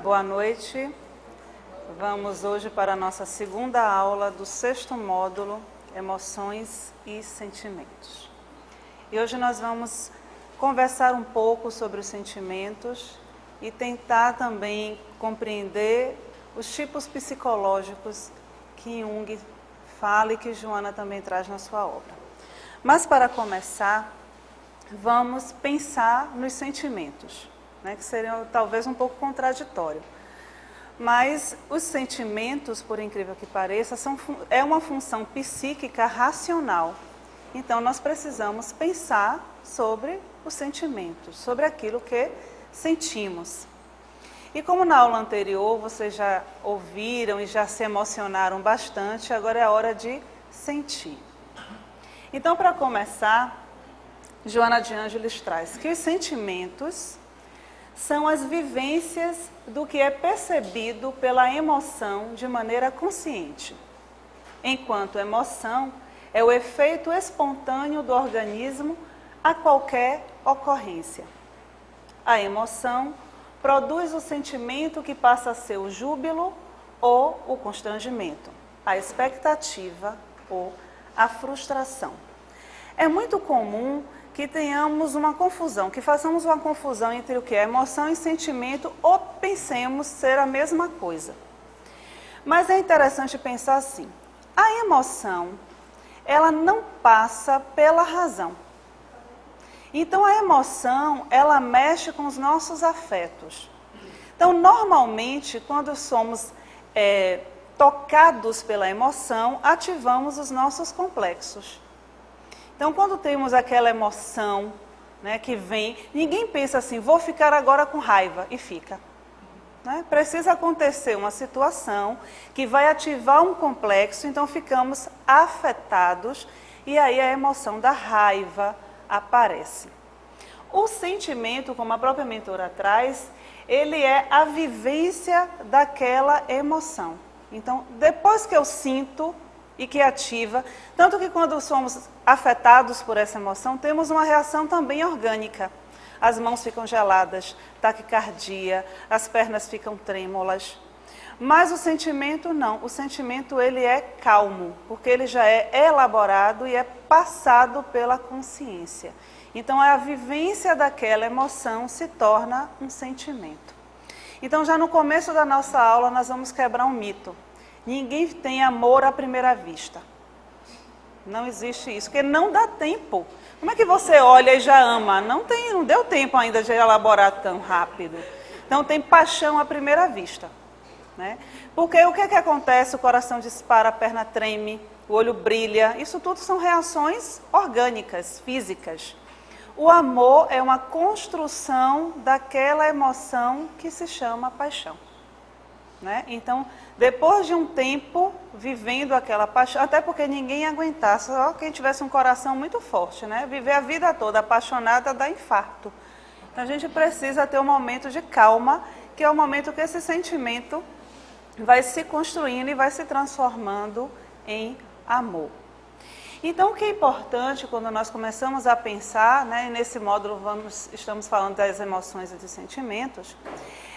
boa noite. Vamos hoje para a nossa segunda aula do 6º módulo, Emoções e Sentimentos. E hoje nós vamos conversar um pouco sobre os sentimentos e tentar também compreender os tipos psicológicos que Jung fala e que Joana também traz na sua obra. Mas para começar, vamos pensar nos sentimentos, que seriam talvez um pouco contraditório. Mas os sentimentos, por incrível que pareça, é uma função psíquica racional. Então nós precisamos pensar sobre os sentimentos, sobre aquilo que sentimos. E como na aula anterior vocês já ouviram e já se emocionaram bastante, agora é a hora de sentir. Então, para começar, Joana de Ângeles traz que os sentimentos são as vivências do que é percebido pela emoção de maneira consciente, enquanto emoção é o efeito espontâneo do organismo a qualquer ocorrência. A emoção produz o sentimento que passa a ser o júbilo ou o constrangimento, a expectativa ou a frustração. É muito comum que tenhamos uma confusão, que façamos uma confusão entre o que é emoção e sentimento ou pensemos ser a mesma coisa. Mas é interessante pensar assim, a emoção, ela não passa pela razão. Então a emoção, ela mexe com os nossos afetos. Então normalmente, quando somos tocados pela emoção, ativamos os nossos complexos. Então, quando temos aquela emoção que vem, ninguém pensa assim, vou ficar agora com raiva, e fica. Precisa acontecer uma situação que vai ativar um complexo, então ficamos afetados, e aí a emoção da raiva aparece. O sentimento, como a própria mentora traz, ele é a vivência daquela emoção. Então, depois que eu sinto e que ativa, tanto que quando somos afetados por essa emoção, temos uma reação também orgânica. As mãos ficam geladas, taquicardia, as pernas ficam trêmulas. Mas o sentimento não, o sentimento ele é calmo, porque ele já é elaborado e é passado pela consciência. Então a vivência daquela emoção se torna um sentimento. Então já no começo da nossa aula nós vamos quebrar um mito. Ninguém tem amor à primeira vista. Não existe isso, porque não dá tempo. Como é que você olha e já ama? Não deu tempo ainda de elaborar tão rápido. Então tem paixão à primeira vista. Porque o que acontece? O coração dispara, a perna treme, o olho brilha. Isso tudo são reações orgânicas, físicas. O amor é uma construção daquela emoção que se chama paixão. Então, depois de um tempo vivendo aquela paixão, até porque ninguém ia aguentar, só quem tivesse um coração muito forte, viver a vida toda apaixonada dá infarto. Então a gente precisa ter um momento de calma, que é o momento que esse sentimento vai se construindo e vai se transformando em amor. Então o que é importante quando nós começamos a pensar, nesse módulo estamos falando das emoções e dos sentimentos,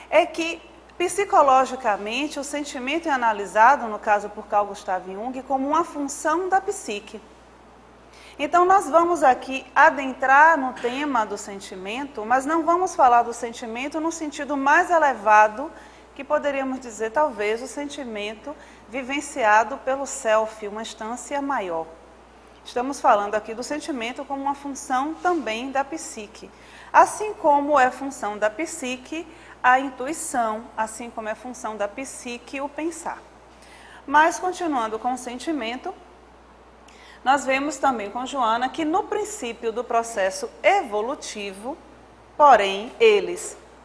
é que psicologicamente, o sentimento é analisado, no caso por Carl Gustav Jung, como uma função da psique. Então, nós vamos aqui adentrar no tema do sentimento, mas não vamos falar do sentimento no sentido mais elevado, que poderíamos dizer, talvez, o sentimento vivenciado pelo self, uma instância maior. Estamos falando aqui do sentimento como uma função também da psique. Assim como é função da psique a intuição, assim como é função da psique o pensar. Mas, continuando com o sentimento, nós vemos também com Joana que no princípio do processo evolutivo, porém,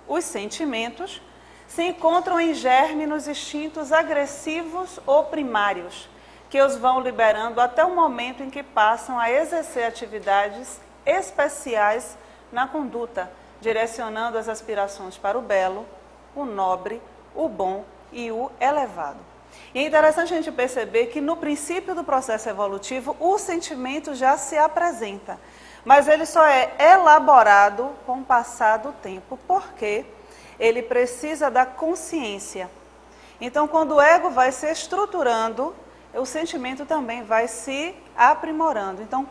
os sentimentos, se encontram em germe nos instintos agressivos ou primários, que os vão liberando até o momento em que passam a exercer atividades especiais na conduta, direcionando as aspirações para o belo, o nobre, o bom e o elevado. E é interessante a gente perceber que no princípio do processo evolutivo, o sentimento já se apresenta, mas ele só é elaborado com o passar do tempo, porque ele precisa da consciência. Então, quando o ego vai se estruturando, o sentimento também vai se aprimorando. Então,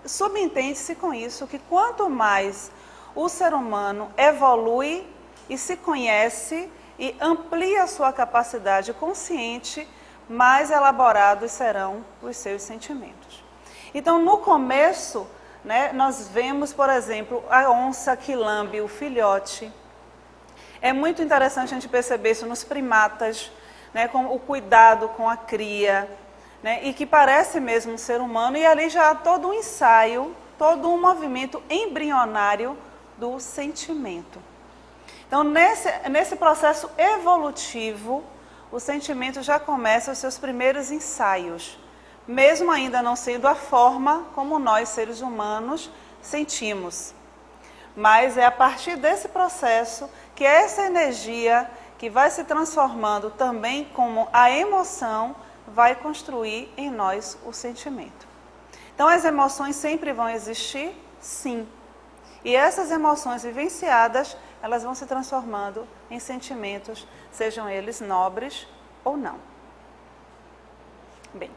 subentende-se com isso que quanto mais o ser humano evolui e se conhece e amplia a sua capacidade consciente, mais elaborados serão os seus sentimentos. Então, no começo, né, nós vemos, por exemplo, a onça que lambe o filhote. É muito interessante a gente perceber isso nos primatas, né, com o cuidado com a cria, né, e que parece mesmo um ser humano, e ali já há todo um ensaio, todo um movimento embrionário do sentimento. Então, nesse processo evolutivo, o sentimento já começa os seus primeiros ensaios, mesmo ainda não sendo a forma como nós, seres humanos, sentimos. Mas é a partir desse processo que essa energia, que vai se transformando também como a emoção, vai construir em nós o sentimento. Então, as emoções sempre vão existir? Sim. E essas emoções vivenciadas, elas vão se transformando em sentimentos, sejam eles nobres ou não. Bem,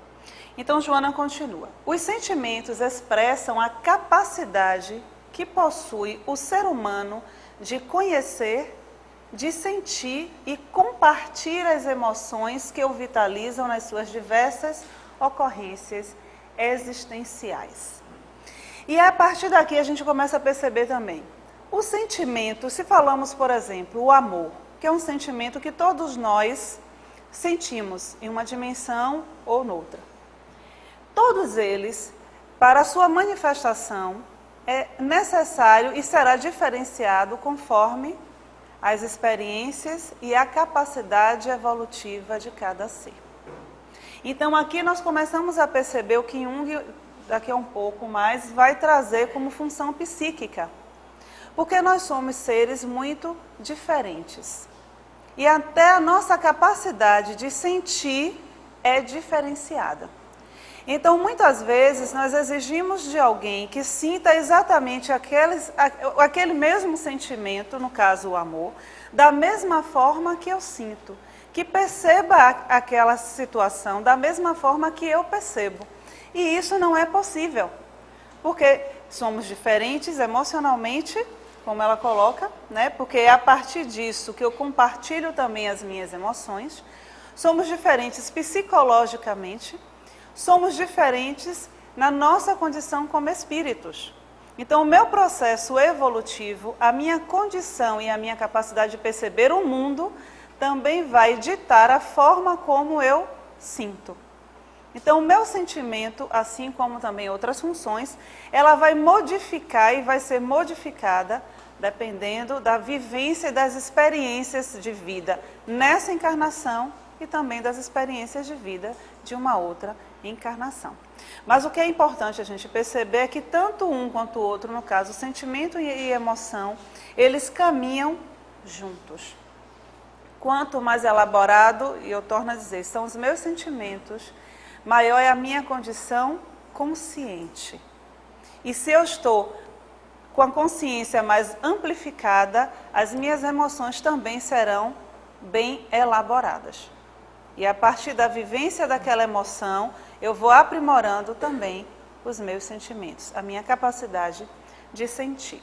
então Joana continua. Os sentimentos expressam a capacidade que possui o ser humano de conhecer, de sentir e compartilhar as emoções que o vitalizam nas suas diversas ocorrências existenciais. E a partir daqui a gente começa a perceber também o sentimento, se falamos, por exemplo, o amor, que é um sentimento que todos nós sentimos em uma dimensão ou noutra. Todos eles, para a sua manifestação, é necessário e será diferenciado conforme as experiências e a capacidade evolutiva de cada ser. Então, aqui nós começamos a perceber o que Jung, daqui a um pouco mais, vai trazer como função psíquica. Porque nós somos seres muito diferentes. E até a nossa capacidade de sentir é diferenciada. Então, muitas vezes, nós exigimos de alguém que sinta exatamente aquele mesmo sentimento, no caso o amor, da mesma forma que eu sinto, que perceba aquela situação da mesma forma que eu percebo. E isso não é possível, porque somos diferentes emocionalmente, como ela coloca, né? Porque é a partir disso que eu compartilho também as minhas emoções. Somos diferentes psicologicamente, somos diferentes na nossa condição como espíritos. Então, o meu processo evolutivo, a minha condição e a minha capacidade de perceber o mundo, também vai ditar a forma como eu sinto. Então, o meu sentimento, assim como também outras funções, ela vai modificar e vai ser modificada dependendo da vivência e das experiências de vida nessa encarnação e também das experiências de vida de uma outra encarnação. Mas o que é importante a gente perceber é que tanto um quanto o outro, no caso, sentimento e emoção, eles caminham juntos. Quanto mais elaborado, e eu torno a dizer, são os meus sentimentos, maior é a minha condição consciente. E se eu estou com a consciência mais amplificada, as minhas emoções também serão bem elaboradas. E a partir da vivência daquela emoção, eu vou aprimorando também os meus sentimentos, a minha capacidade de sentir.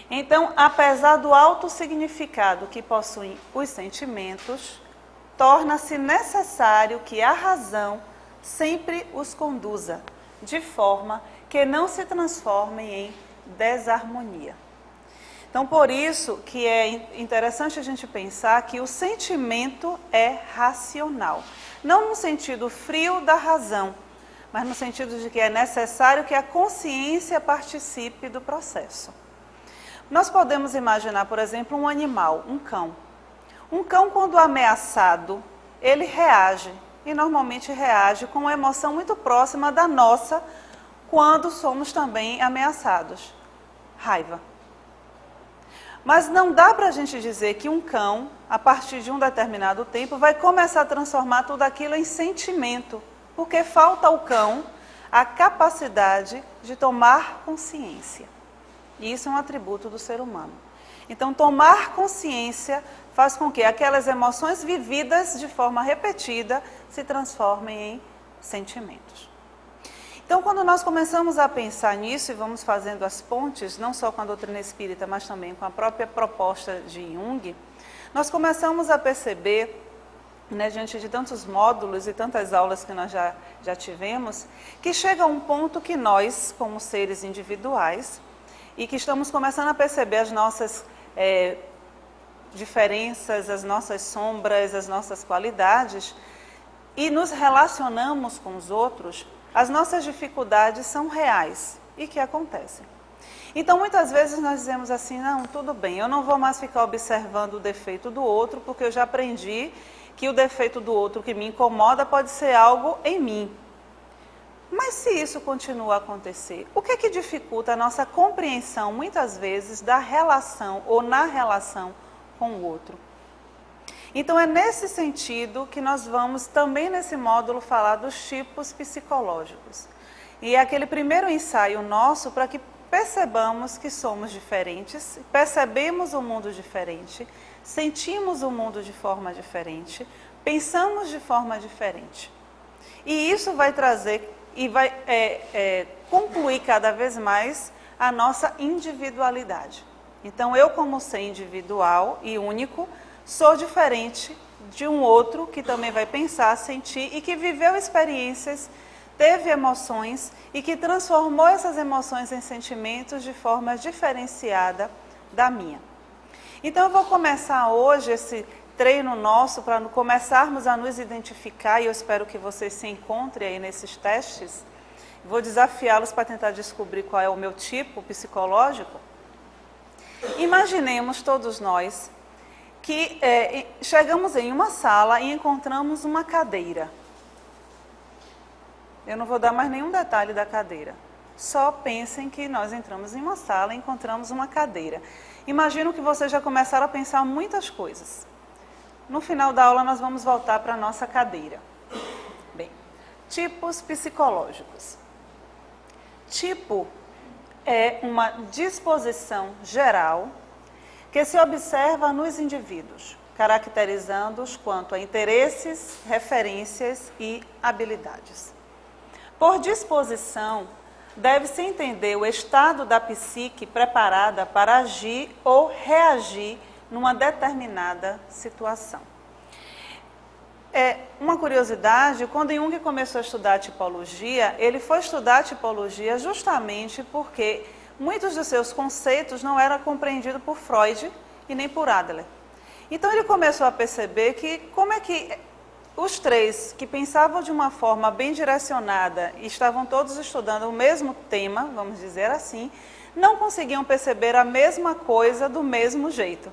Então, apesar do alto significado que possuem os sentimentos, torna-se necessário que a razão sempre os conduza, de forma que não se transformem em desarmonia. Então, por isso que é interessante a gente pensar que o sentimento é racional. Não no sentido frio da razão, mas no sentido de que é necessário que a consciência participe do processo. Nós podemos imaginar, por exemplo, um animal, um cão. Um cão, quando ameaçado, ele reage, e normalmente reage com uma emoção muito próxima da nossa, quando somos também ameaçados. Raiva. Mas não dá para a gente dizer que um cão, a partir de um determinado tempo, vai começar a transformar tudo aquilo em sentimento, porque falta ao cão a capacidade de tomar consciência. E isso é um atributo do ser humano. Então, tomar consciência faz com que aquelas emoções vividas de forma repetida se transformem em sentimentos. Então, quando nós começamos a pensar nisso e vamos fazendo as pontes, não só com a doutrina espírita, mas também com a própria proposta de Jung, nós começamos a perceber, né, diante de tantos módulos e tantas aulas que nós já tivemos, que chega um ponto que nós, como seres individuais, e que estamos começando a perceber as nossas diferenças, as nossas sombras, as nossas qualidades, e nos relacionamos com os outros, as nossas dificuldades são reais e que acontecem. Então, muitas vezes nós dizemos assim, não, tudo bem, eu não vou mais ficar observando o defeito do outro, porque eu já aprendi que o defeito do outro que me incomoda pode ser algo em mim. Mas se isso continua a acontecer, o que é que dificulta a nossa compreensão, muitas vezes, da relação ou na relação com o outro? Então, é nesse sentido que nós vamos também nesse módulo falar dos tipos psicológicos. E é aquele primeiro ensaio nosso para que percebamos que somos diferentes, percebemos o mundo diferente, sentimos o mundo de forma diferente, pensamos de forma diferente. E isso vai trazer e vai concluir cada vez mais a nossa individualidade. Então, eu como ser individual e único, sou diferente de um outro que também vai pensar, sentir e que viveu experiências, teve emoções e que transformou essas emoções em sentimentos de forma diferenciada da minha. Então, eu vou começar hoje esse treino nosso para começarmos a nos identificar, e eu espero que vocês se encontrem aí nesses testes. Vou desafiá-los para tentar descobrir qual é o meu tipo psicológico. Imaginemos todos nós que chegamos em uma sala e encontramos uma cadeira. Eu não vou dar mais nenhum detalhe da cadeira. Só pensem que nós entramos em uma sala e encontramos uma cadeira. Imagino que vocês já começaram a pensar muitas coisas. No final da aula nós vamos voltar para a nossa cadeira. Bem, tipos psicológicos. Tipo é uma disposição geral que se observa nos indivíduos, caracterizando-os quanto a interesses, referências e habilidades. Por disposição, deve-se entender o estado da psique preparada para agir ou reagir numa determinada situação. Uma curiosidade, quando Jung começou a estudar a tipologia, ele foi estudar a tipologia justamente porque muitos dos seus conceitos não eram compreendidos por Freud e nem por Adler. Então ele começou a perceber que como é que os três que pensavam de uma forma bem direcionada e estavam todos estudando o mesmo tema, vamos dizer assim, não conseguiam perceber a mesma coisa do mesmo jeito.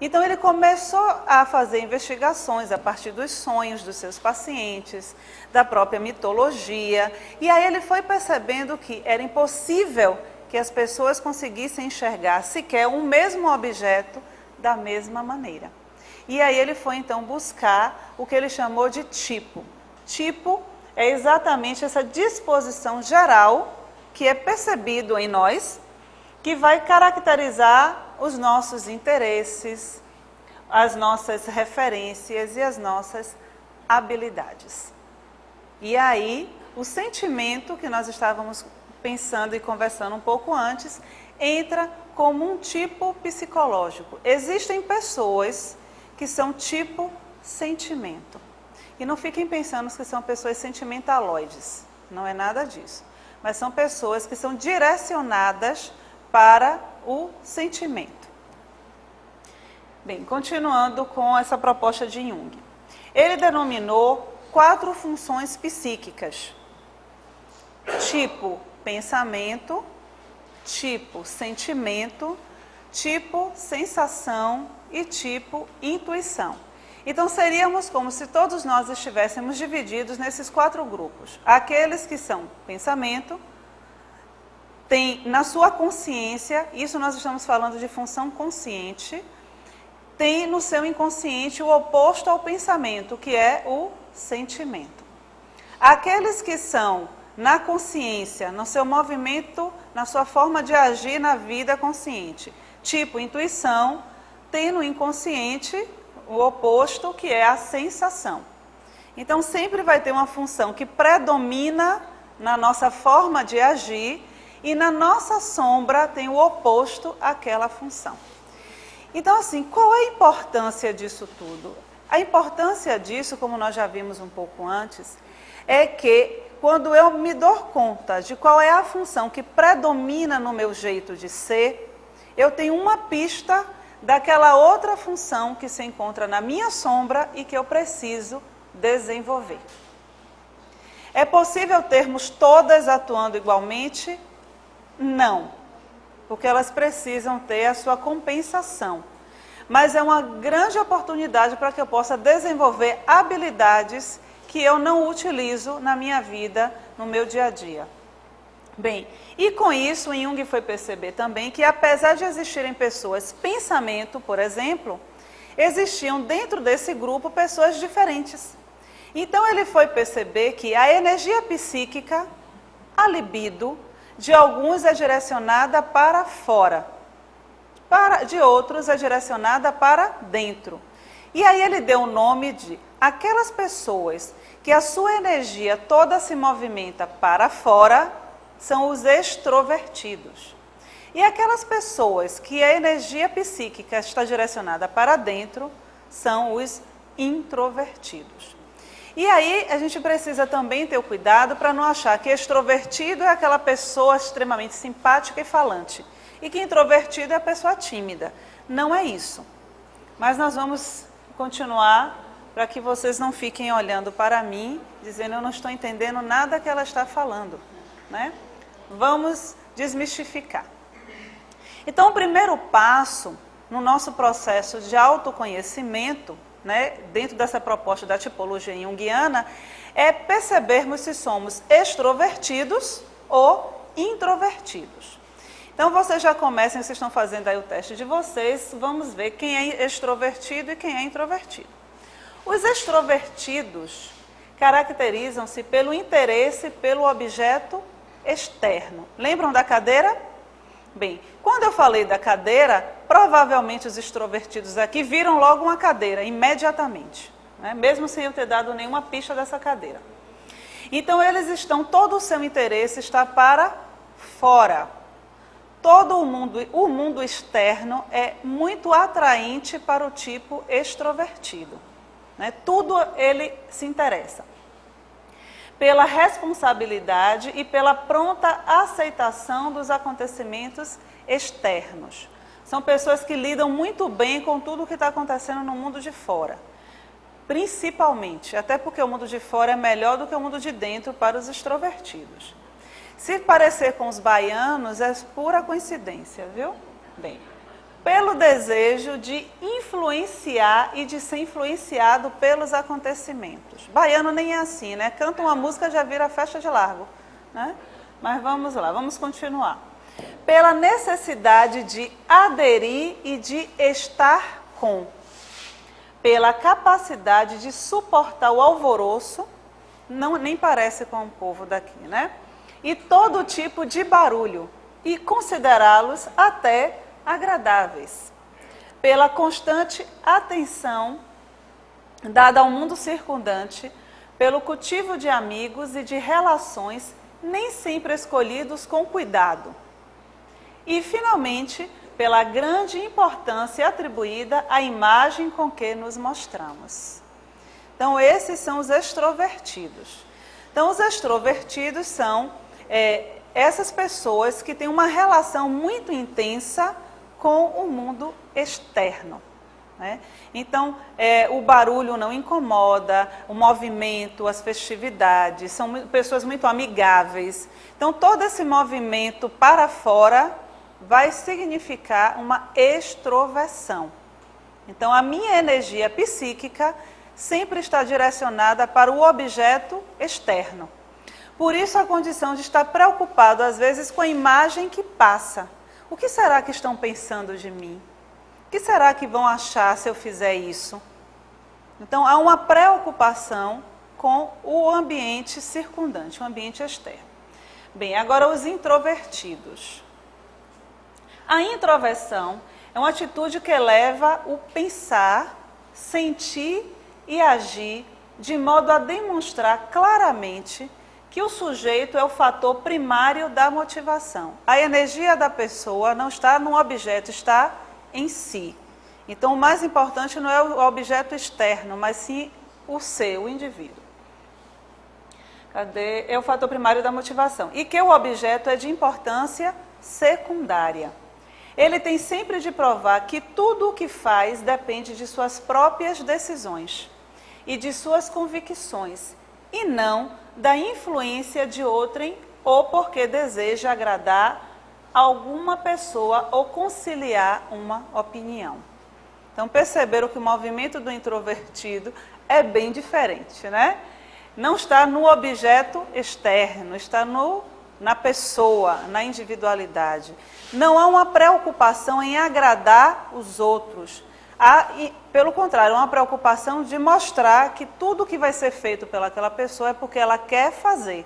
Então ele começou a fazer investigações a partir dos sonhos dos seus pacientes, da própria mitologia, e aí ele foi percebendo que era impossível que as pessoas conseguissem enxergar sequer um mesmo objeto da mesma maneira. E aí ele foi então buscar o que ele chamou de tipo. Tipo é exatamente essa disposição geral que é percebido em nós, que vai caracterizar os nossos interesses, as nossas referências e as nossas habilidades. E aí, o sentimento que nós estávamos pensando e conversando um pouco antes, entra como um tipo psicológico. Existem pessoas que são tipo sentimento. E não fiquem pensando que são pessoas sentimentaloides. Não é nada disso. Mas são pessoas que são direcionadas para o sentimento. Bem, continuando com essa proposta de Jung. Ele denominou 4 funções psíquicas. Tipo pensamento, tipo sentimento, tipo sensação e tipo intuição. Então seríamos como se todos nós estivéssemos divididos nesses 4 grupos. Aqueles que são pensamento, tem na sua consciência, isso nós estamos falando de função consciente, tem no seu inconsciente o oposto ao pensamento, que é o sentimento. Aqueles que são na consciência, no seu movimento, na sua forma de agir na vida consciente, Tipo intuição, tem no inconsciente o oposto, que é a sensação. Então, sempre vai ter uma função que predomina na nossa forma de agir e na nossa sombra tem o oposto àquela função. Então, assim, qual é a importância disso tudo? A importância disso, como nós já vimos um pouco antes, é que quando eu me dou conta de qual é a função que predomina no meu jeito de ser, eu tenho uma pista daquela outra função que se encontra na minha sombra e que eu preciso desenvolver. É possível termos todas atuando igualmente? Não, porque elas precisam ter a sua compensação. Mas é uma grande oportunidade para que eu possa desenvolver habilidades que eu não utilizo na minha vida, no meu dia a dia. Bem, e com isso, Jung foi perceber também que apesar de existirem pessoas, pensamento, por exemplo, existiam dentro desse grupo pessoas diferentes. Então ele foi perceber que a energia psíquica, a libido, de alguns é direcionada para fora, de outros é direcionada para dentro. E aí ele deu o nome de aquelas pessoas que a sua energia toda se movimenta para fora, são os extrovertidos. E aquelas pessoas que a energia psíquica está direcionada para dentro, são os introvertidos. E aí a gente precisa também ter o cuidado para não achar que extrovertido é aquela pessoa extremamente simpática e falante, e que introvertido é a pessoa tímida. Não é isso. Mas nós vamos continuar para que vocês não fiquem olhando para mim, dizendo eu não estou entendendo nada que ela está falando, né? Vamos desmistificar. Então, o primeiro passo no nosso processo de autoconhecimento, né, dentro dessa proposta da tipologia junguiana, é percebermos se somos extrovertidos ou introvertidos. Então, vocês já comecem, vocês estão fazendo aí o teste de vocês, vamos ver quem é extrovertido e quem é introvertido. Os extrovertidos caracterizam-se pelo interesse pelo objeto externo. Lembram da cadeira? Bem, quando eu falei da cadeira, provavelmente os extrovertidos aqui viram logo uma cadeira, imediatamente, né? Mesmo sem eu ter dado nenhuma pista dessa cadeira. Então, todo o seu interesse está para fora. Todo o mundo externo é muito atraente para o tipo extrovertido, né? Tudo ele se interessa pela responsabilidade e pela pronta aceitação dos acontecimentos externos. São pessoas que lidam muito bem com tudo o que está acontecendo no mundo de fora. Principalmente, até porque o mundo de fora é melhor do que o mundo de dentro para os extrovertidos. Se parecer com os baianos, é pura coincidência, viu? Bem, pelo desejo de influenciar e de ser influenciado pelos acontecimentos. Baiano nem é assim, né? Canta uma música, já vira festa de largo, né? Mas vamos lá, vamos continuar. Pela necessidade de aderir e de estar com. Pela capacidade de suportar o alvoroço, nem parece com o povo daqui, né? E todo tipo de barulho, e considerá-los até agradáveis, pela constante atenção dada ao mundo circundante, pelo cultivo de amigos e de relações nem sempre escolhidos com cuidado. E, finalmente, pela grande importância atribuída à imagem com que nos mostramos. Então, esses são os extrovertidos. Então, os extrovertidos são essas pessoas que têm uma relação muito intensa com o mundo externo, né? Então, o barulho não incomoda, o movimento, as festividades, são pessoas muito amigáveis. Então, todo esse movimento para fora vai significar uma extroversão. Então, a minha energia psíquica sempre está direcionada para o objeto externo. Por isso, a condição de estar preocupado, às vezes, com a imagem que passa. O que será que estão pensando de mim? O que será que vão achar se eu fizer isso? Então, há uma preocupação com o ambiente circundante, o ambiente externo. Bem, agora os introvertidos. A introversão É uma atitude que eleva o pensar, sentir e agir de modo a demonstrar claramente que o sujeito é o fator primário da motivação. A energia da pessoa não está no objeto, está em si. Então, o mais importante não é o objeto externo, mas sim o ser, o indivíduo. É o fator primário da motivação. E que o objeto é de importância secundária. Ele tem sempre de provar que tudo o que faz depende de suas próprias decisões e de suas convicções, e não da influência de outrem ou porque deseja agradar alguma pessoa ou conciliar uma opinião. Então, perceberam que o movimento do introvertido é bem diferente, né? Não está no objeto externo, está na pessoa, na individualidade. Não há uma preocupação em agradar os outros. Pelo contrário, uma preocupação de mostrar que tudo que vai ser feito pelaquela pessoa é porque ela quer fazer,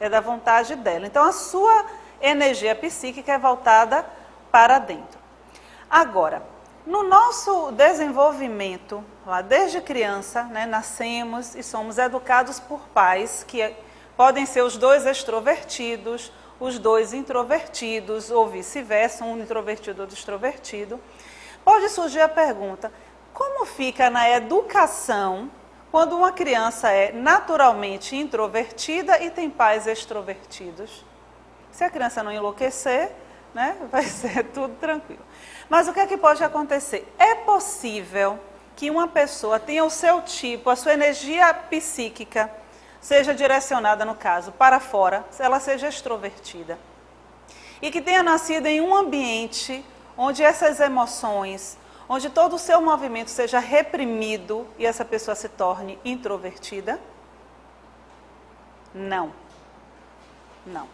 é da vontade dela. Então, a sua energia psíquica é voltada para dentro. Agora, no nosso desenvolvimento, lá desde criança, né, nascemos e somos educados por pais que podem ser os dois extrovertidos, os dois introvertidos, ou vice-versa, um introvertido ou outro extrovertido. Pode surgir a pergunta, como fica na educação quando uma criança é naturalmente introvertida e tem pais extrovertidos? Se a criança não enlouquecer, né, vai ser tudo tranquilo. Mas o que é que pode acontecer? É possível que uma pessoa tenha o seu tipo, a sua energia psíquica, seja direcionada, no caso, para fora, ela seja extrovertida. E que tenha nascido em um ambiente onde essas emoções, onde todo o seu movimento seja reprimido e essa pessoa se torne introvertida? Não. Não.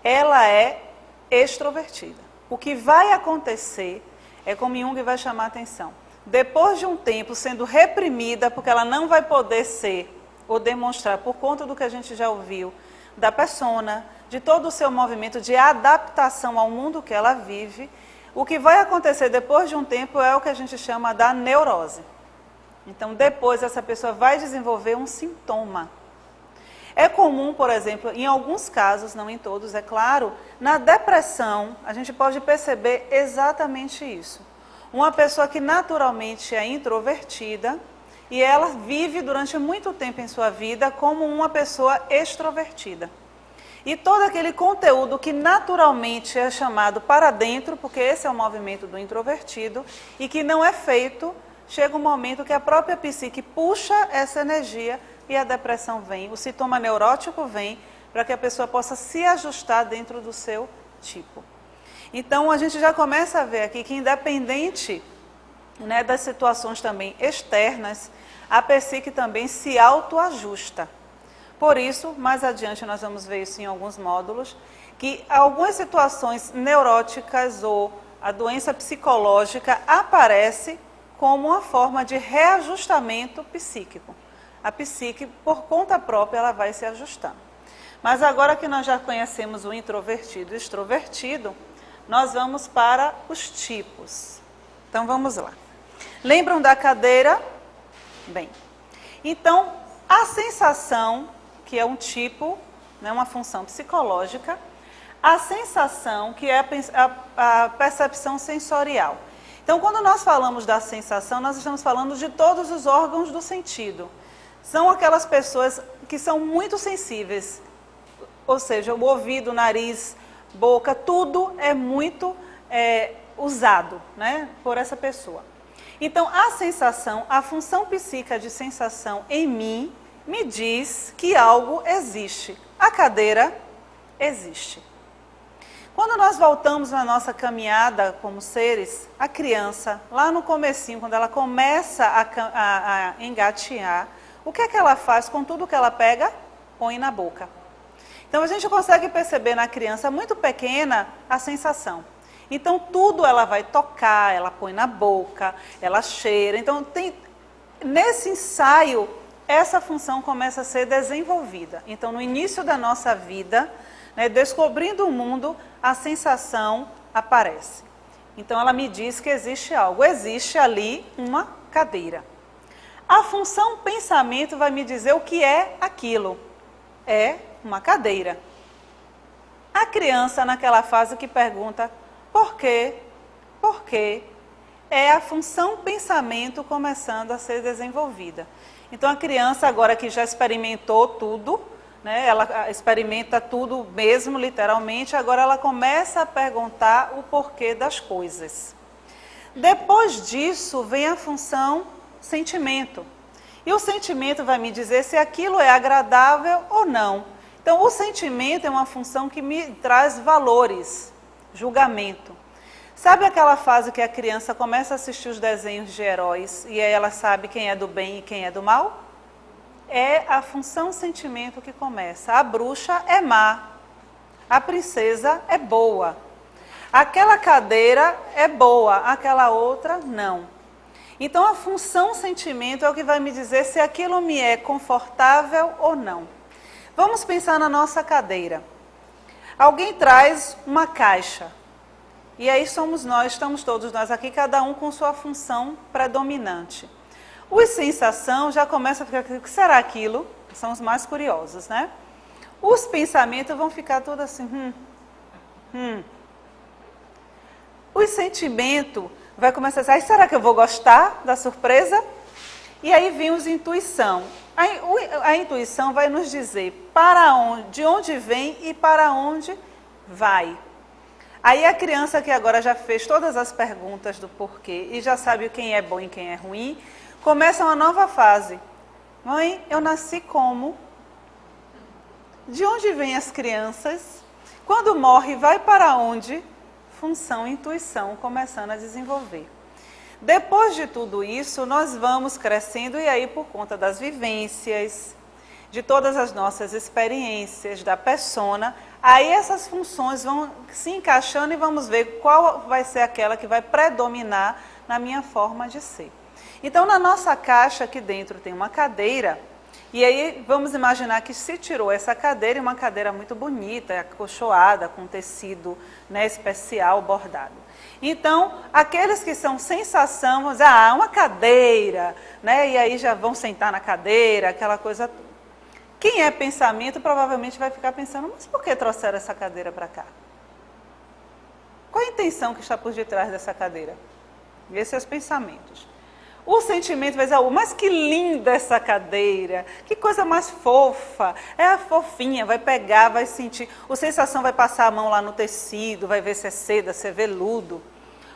Ela é extrovertida. O que vai acontecer é como Jung vai chamar a atenção. Depois de um tempo sendo reprimida, porque ela não vai poder ser ou demonstrar, por conta do que a gente já ouviu, da persona, de todo o seu movimento de adaptação ao mundo que ela vive, o que vai acontecer depois de um tempo é o que a gente chama da neurose. Então, depois essa pessoa vai desenvolver um sintoma. É comum, por exemplo, em alguns casos, não em todos, é claro, na depressão, a gente pode perceber exatamente isso. Uma pessoa que naturalmente é introvertida e ela vive durante muito tempo em sua vida como uma pessoa extrovertida. E todo aquele conteúdo que naturalmente é chamado para dentro, porque esse é o movimento do introvertido, e que não é feito, chega um momento que a própria psique puxa essa energia e a depressão vem, o sintoma neurótico vem, para que a pessoa possa se ajustar dentro do seu tipo. Então, a gente já começa a ver aqui que, independente, né, das situações também externas, a psique também se autoajusta. Por isso, mais adiante nós vamos ver isso em alguns módulos, que algumas situações neuróticas ou a doença psicológica aparece como uma forma de reajustamento psíquico. A psique, por conta própria, ela vai se ajustando. Mas agora que nós já conhecemos o introvertido e o extrovertido, nós vamos para os tipos. Então, vamos lá. Lembram da cadeira? Bem, então, a sensação, que é um tipo, né, uma função psicológica, a sensação, que é a percepção sensorial. Então, quando nós falamos da sensação, nós estamos falando de todos os órgãos do sentido. São aquelas pessoas que são muito sensíveis, ou seja, o ouvido, o nariz, boca, tudo é muito usado, né, por essa pessoa. Então, a sensação, a função psíquica de sensação em mim, me diz que algo existe. A cadeira existe. Quando nós voltamos na nossa caminhada como seres, a criança, lá no comecinho, quando ela começa a engatear, o que é que ela faz com tudo que ela pega? Põe na boca. Então, a gente consegue perceber na criança muito pequena a sensação. Então, tudo ela vai tocar, ela põe na boca, ela cheira. Então, nesse ensaio, essa função começa a ser desenvolvida. Então, no início da nossa vida, né, descobrindo o mundo, a sensação aparece. Então ela me diz que existe algo, existe ali uma cadeira. A função pensamento vai me dizer o que é aquilo. É uma cadeira. A criança naquela fase que pergunta por quê? Por quê? É a função pensamento começando a ser desenvolvida. Então a criança agora que já experimentou tudo, né, ela experimenta tudo mesmo, literalmente, agora ela começa a perguntar o porquê das coisas. Depois disso vem a função sentimento. E o sentimento vai me dizer se aquilo é agradável ou não. Então o sentimento é uma função que me traz valores, julgamento. Sabe aquela fase que a criança começa a assistir os desenhos de heróis e aí ela sabe quem é do bem e quem é do mal? É a função sentimento que começa. A bruxa é má, a princesa é boa, aquela cadeira é boa, aquela outra não. Então a função sentimento é o que vai me dizer se aquilo me é confortável ou não. Vamos pensar na nossa cadeira. Alguém traz uma caixa. E aí somos nós, estamos todos nós aqui, cada um com sua função predominante. Os sensação já começa a ficar, o que será aquilo? São os mais curiosos, né? Os pensamentos vão ficar tudo assim, Os sentimentos vai começar a dizer, será que eu vou gostar da surpresa? E aí vem os intuição. A intuição vai nos dizer de onde vem e para onde vai. Aí a criança que agora já fez todas as perguntas do porquê e já sabe quem é bom e quem é ruim, começa uma nova fase. Mãe, eu nasci como? De onde vêm as crianças? Quando morre, vai para onde? Função, intuição, começando a desenvolver. Depois de tudo isso, nós vamos crescendo e aí por conta das vivências, de todas as nossas experiências, da persona, aí essas funções vão se encaixando e vamos ver qual vai ser aquela que vai predominar na minha forma de ser. Então, na nossa caixa aqui dentro tem uma cadeira, e aí vamos imaginar que se tirou essa cadeira, uma cadeira muito bonita, acolchoada, com tecido, né, especial, bordado. Então, aqueles que são sensação, vão dizer, uma cadeira, né, e aí já vão sentar na cadeira, aquela coisa toda. Quem é pensamento provavelmente vai ficar pensando, mas por que trouxeram essa cadeira para cá? Qual a intenção que está por detrás dessa cadeira? Esses são os pensamentos. O sentimento vai dizer, mas que linda essa cadeira, que coisa mais fofa, é a fofinha, vai pegar, vai sentir. O sensação vai passar a mão lá no tecido, vai ver se é seda, se é veludo.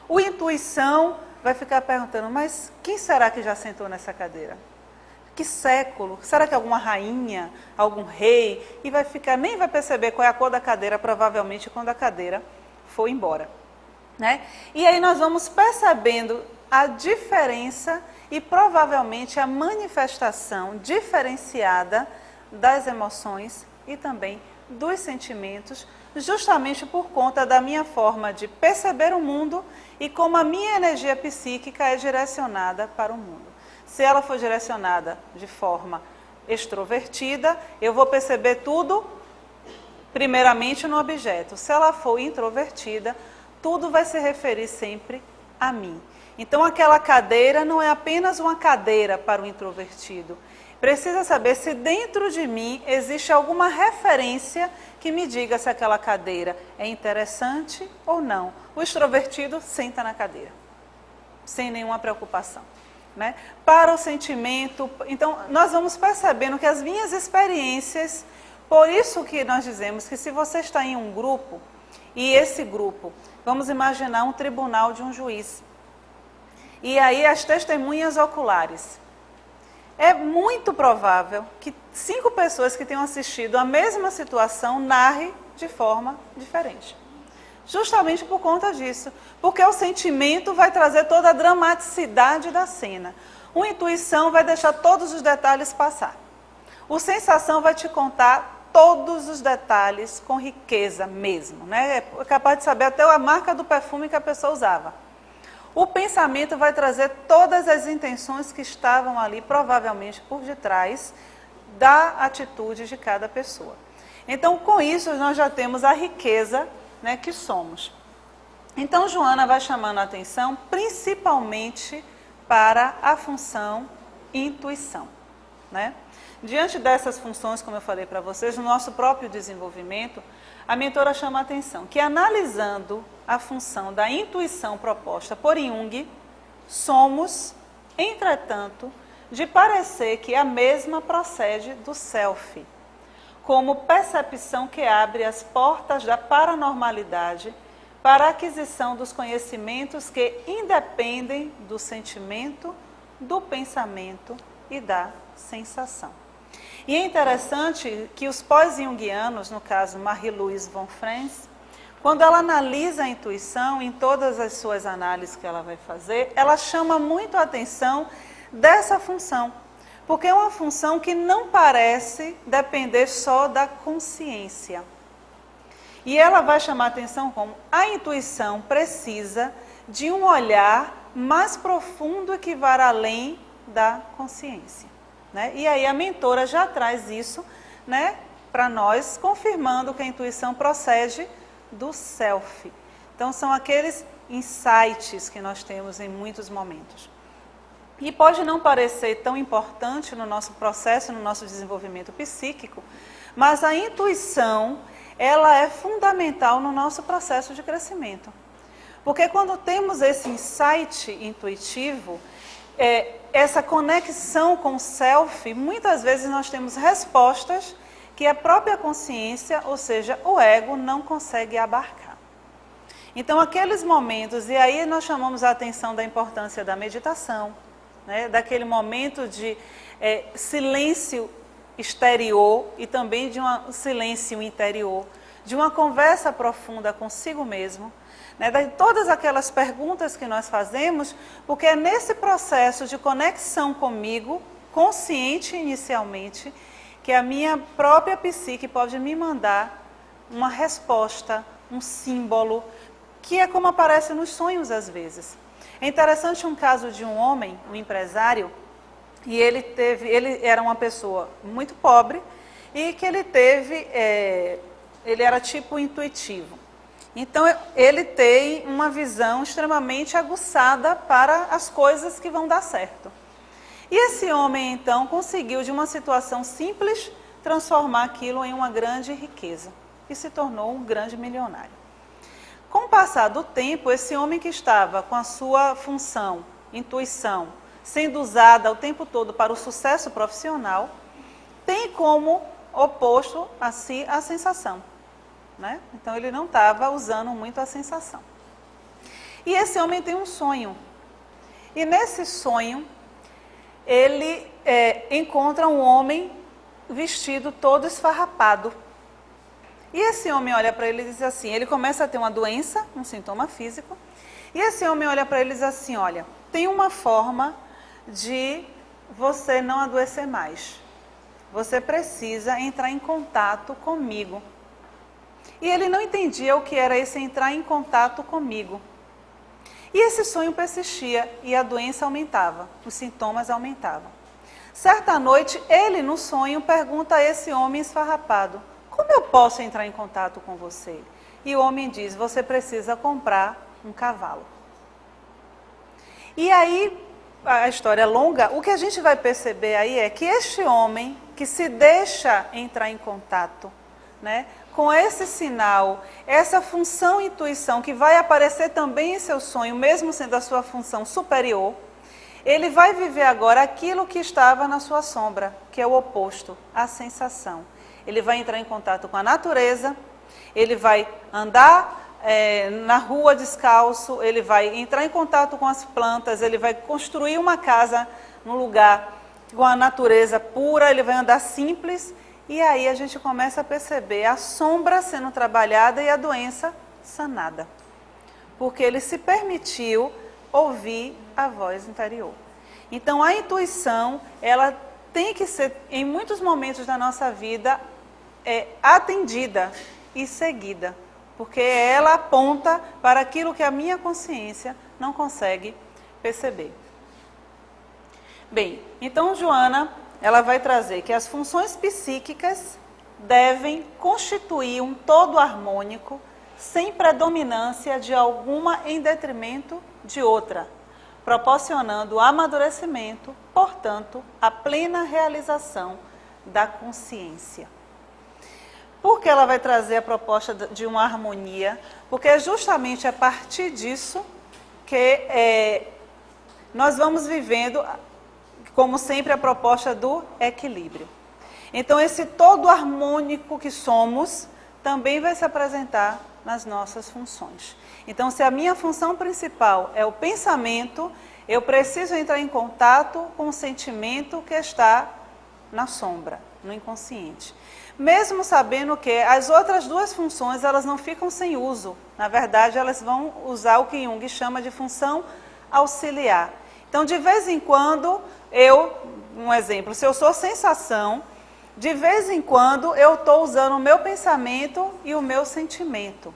O intuição vai ficar perguntando, mas quem será que já sentou nessa cadeira? Que século? Será que alguma rainha, algum rei? E vai ficar, nem vai perceber qual é a cor da cadeira, provavelmente, quando a cadeira for embora. Né? E aí nós vamos percebendo a diferença e provavelmente a manifestação diferenciada das emoções e também dos sentimentos, justamente por conta da minha forma de perceber o mundo e como a minha energia psíquica é direcionada para o mundo. Se ela for direcionada de forma extrovertida, eu vou perceber tudo primeiramente no objeto. Se ela for introvertida, tudo vai se referir sempre a mim. Então aquela cadeira não é apenas uma cadeira para o introvertido. Precisa saber se dentro de mim existe alguma referência que me diga se aquela cadeira é interessante ou não. O extrovertido senta na cadeira, sem nenhuma preocupação. Né? Para o sentimento, então nós vamos percebendo que as minhas experiências, por isso que nós dizemos que se você está em um grupo, e esse grupo, vamos imaginar um tribunal de um juiz, e aí as testemunhas oculares, é muito provável que 5 pessoas que tenham assistido a mesma situação narrem de forma diferente. Justamente por conta disso, porque o sentimento vai trazer toda a dramaticidade da cena. O intuição vai deixar todos os detalhes passar. O sensação vai te contar todos os detalhes com riqueza mesmo, né? É capaz de saber até a marca do perfume que a pessoa usava. O pensamento vai trazer todas as intenções que estavam ali, provavelmente por detrás da atitude de cada pessoa. Então, com isso, nós já temos a riqueza, né, que somos. Então, Joana vai chamando a atenção principalmente para a função intuição, né? Diante dessas funções, como eu falei para vocês, no nosso próprio desenvolvimento, a mentora chama a atenção que, analisando a função da intuição proposta por Jung, somos, entretanto, de parecer que a mesma procede do self, como percepção que abre as portas da paranormalidade para a aquisição dos conhecimentos que independem do sentimento, do pensamento e da sensação. E é interessante que os pós-junguianos, no caso Marie-Louise von Franz, quando ela analisa a intuição, em todas as suas análises que ela vai fazer, ela chama muito a atenção dessa função, porque é uma função que não parece depender só da consciência. E ela vai chamar a atenção como a intuição precisa de um olhar mais profundo e que vá além da consciência, né? E aí a mentora já traz isso, né, para nós, confirmando que a intuição procede do self. Então são aqueles insights que nós temos em muitos momentos. E pode não parecer tão importante no nosso processo, no nosso desenvolvimento psíquico, mas a intuição, ela é fundamental no nosso processo de crescimento. Porque quando temos esse insight intuitivo, essa conexão com o self, muitas vezes nós temos respostas que a própria consciência, ou seja, o ego, não consegue abarcar. Então, aqueles momentos, e aí nós chamamos a atenção da importância da meditação, né, daquele momento de silêncio exterior e também de um silêncio interior, de uma conversa profunda consigo mesmo, né, de todas aquelas perguntas que nós fazemos, porque é nesse processo de conexão comigo, consciente inicialmente, que a minha própria psique pode me mandar uma resposta, um símbolo, que é como aparece nos sonhos às vezes. É interessante um caso de um homem, um empresário, e ele era uma pessoa muito pobre e que ele era tipo intuitivo. Então ele tem uma visão extremamente aguçada para as coisas que vão dar certo. E esse homem então conseguiu de uma situação simples transformar aquilo em uma grande riqueza e se tornou um grande milionário. Com o passar do tempo, esse homem que estava com a sua função, intuição, sendo usada o tempo todo para o sucesso profissional, tem como oposto a si a sensação, né? Então ele não estava usando muito a sensação. E esse homem tem um sonho. E nesse sonho, ele encontra um homem vestido todo esfarrapado. E esse homem olha para ele e diz assim, ele começa a ter uma doença, um sintoma físico, e esse homem olha para ele e diz assim, olha, tem uma forma de você não adoecer mais. Você precisa entrar em contato comigo. E ele não entendia o que era esse entrar em contato comigo. E esse sonho persistia e a doença aumentava, os sintomas aumentavam. Certa noite, ele no sonho pergunta a esse homem esfarrapado, como eu posso entrar em contato com você? E o homem diz, você precisa comprar um cavalo. E aí, a história é longa, o que a gente vai perceber aí é que este homem que se deixa entrar em contato, né, com esse sinal, essa função intuição que vai aparecer também em seu sonho, mesmo sendo a sua função superior, ele vai viver agora aquilo que estava na sua sombra, que é o oposto, a sensação. Ele vai entrar em contato com a natureza, ele vai andar na rua descalço, ele vai entrar em contato com as plantas, ele vai construir uma casa num lugar com a natureza pura, ele vai andar simples, e aí a gente começa a perceber a sombra sendo trabalhada e a doença sanada. Porque ele se permitiu ouvir a voz interior. Então a intuição, ela tem que ser, em muitos momentos da nossa vida, atendida e seguida. Porque ela aponta para aquilo que a minha consciência não consegue perceber. Bem, então Joana, ela vai trazer que as funções psíquicas devem constituir um todo harmônico, sem predominância de alguma em detrimento de outra, proporcionando o amadurecimento, portanto, a plena realização da consciência. Por que ela vai trazer a proposta de uma harmonia? Porque é justamente a partir disso que nós vamos vivendo, como sempre, a proposta do equilíbrio. Então, esse todo harmônico que somos também vai se apresentar nas nossas funções. Então, se a minha função principal é o pensamento, eu preciso entrar em contato com o sentimento que está na sombra, no inconsciente. Mesmo sabendo que as outras duas funções, elas não ficam sem uso. Na verdade, elas vão usar o que Jung chama de função auxiliar. Então, de vez em quando, um exemplo, se eu sou sensação, de vez em quando eu estou usando o meu pensamento e o meu sentimento.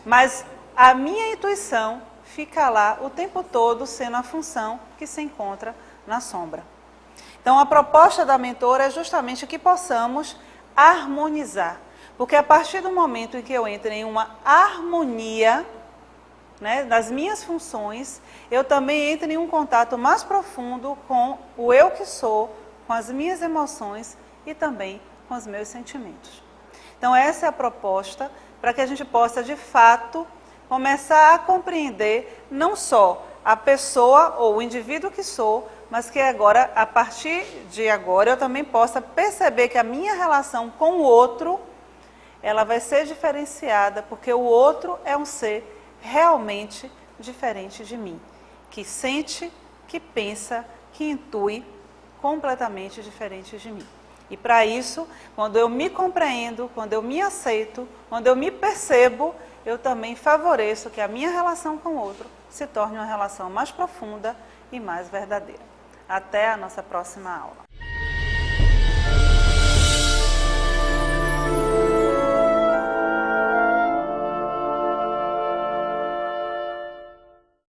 Mas a minha intuição fica lá o tempo todo sendo a função que se encontra na sombra. Então, a proposta da mentora é justamente que possamos harmonizar. Porque a partir do momento em que eu entro em uma harmonia, né, das minhas funções, eu também entro em um contato mais profundo com o eu que sou, com as minhas emoções e também com os meus sentimentos. Então, essa é a proposta para que a gente possa, de fato, começar a compreender não só a pessoa ou o indivíduo que sou, mas que agora, a partir de agora, eu também possa perceber que a minha relação com o outro, ela vai ser diferenciada, porque o outro é um ser realmente diferente de mim, que sente, que pensa, que intui, completamente diferente de mim. E para isso, quando eu me compreendo, quando eu me aceito, quando eu me percebo, eu também favoreço que a minha relação com o outro se torne uma relação mais profunda e mais verdadeira. Até a nossa próxima aula.